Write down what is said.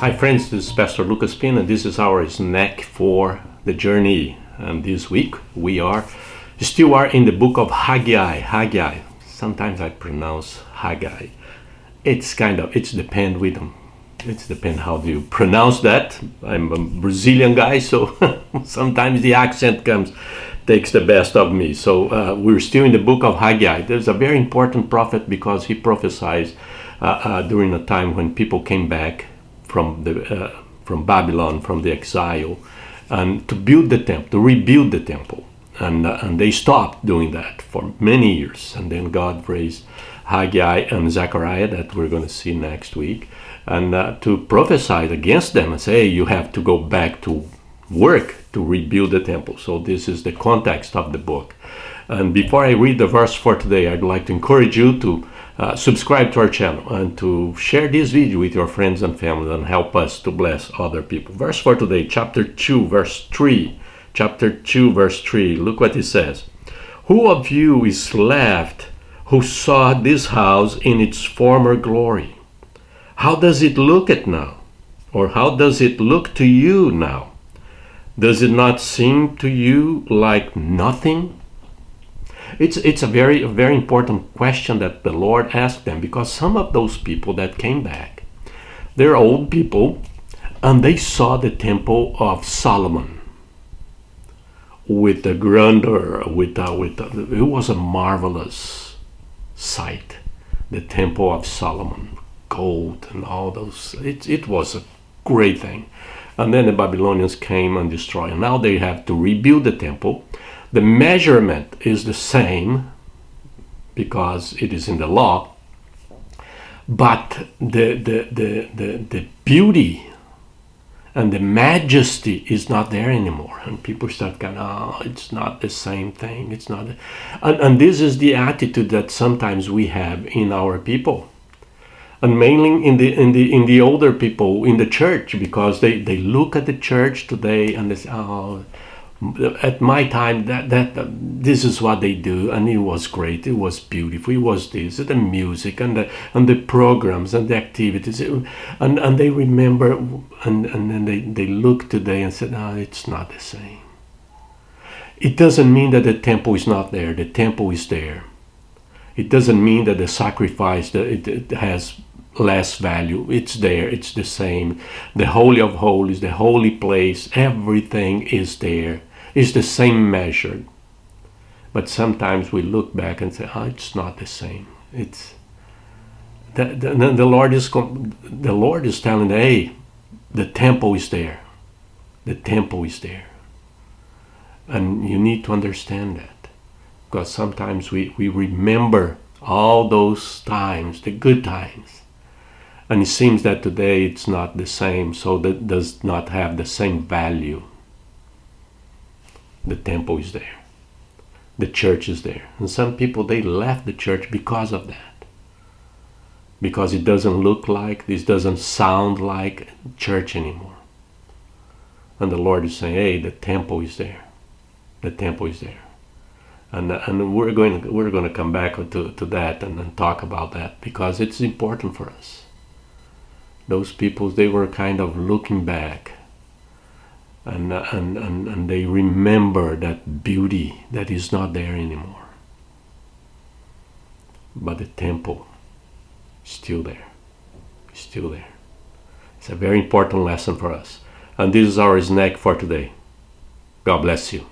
Hi friends, this is Pastor Lucas Pin and this is our snack for the journey. And this week we still are in the book of Haggai. Sometimes I pronounce Haggai. It's depend how do you pronounce that. I'm a Brazilian guy, so sometimes the accent takes the best of me. So we're still in the book of Haggai. There's a very important prophet because he prophesied during a time when people came back from Babylon, from the exile, and to build the temple, to rebuild the temple, and they stopped doing that for many years. And then God raised Haggai and Zechariah, that we're going to see next week, and to prophesy against them and say, hey, you have to go back to work to rebuild the temple. So this is the context of the book. And before I read the verse for today, I'd like to encourage you to subscribe to our channel and to share this video with your friends and family and help us to bless other people. Verse for today, chapter 2, verse 3. Chapter 2, verse 3. Look what it says. Who of you is left who saw this house in its former glory? How does it look at now? Or how does it look to you now? Does it not seem to you like nothing? It's a very important question that the Lord asked them, because some of those people that came back, they're old people, and they saw the temple of Solomon with the grandeur, it was a marvelous sight. The temple of Solomon, gold and all those, it was a great thing. And then the Babylonians came and destroyed. Now they have to rebuild the temple. The measurement is the same because it is in the law, but the beauty and the majesty is not there anymore. And people start going, oh, it's not the same thing. It's not. And this is the attitude that sometimes we have in our people. And mainly in the older people in the church, because they look at the church today and they say, oh, at my time this is what they do, and it was great, it was beautiful, it was this, the music and the programs and the activities, and they remember, and then they look today and said, no, it's not the same. It doesn't mean that the temple is not there. The temple is there. It doesn't mean that the sacrifice that it has less value. It's there, it's the same. The Holy of Holies, the holy place, everything is there. It's the same measure. But sometimes we look back and say, oh, it's not the same. It's the Lord is telling, hey, the temple is there. The temple is there. And you need to understand that, because sometimes we remember all those times, the good times. And it seems that today it's not the same, so that does not have the same value. The temple is there. The church is there. And some people, they left the church because of that. Because it doesn't look like, this doesn't sound like church anymore. And the Lord is saying, hey, the temple is there. The temple is there. And we're going to come back to that and talk about that, because it's important for us. Those people, they were kind of looking back, and they remember that beauty that is not there anymore. But the temple is still there. It's still there. It's a very important lesson for us. And this is our snack for today. God bless you.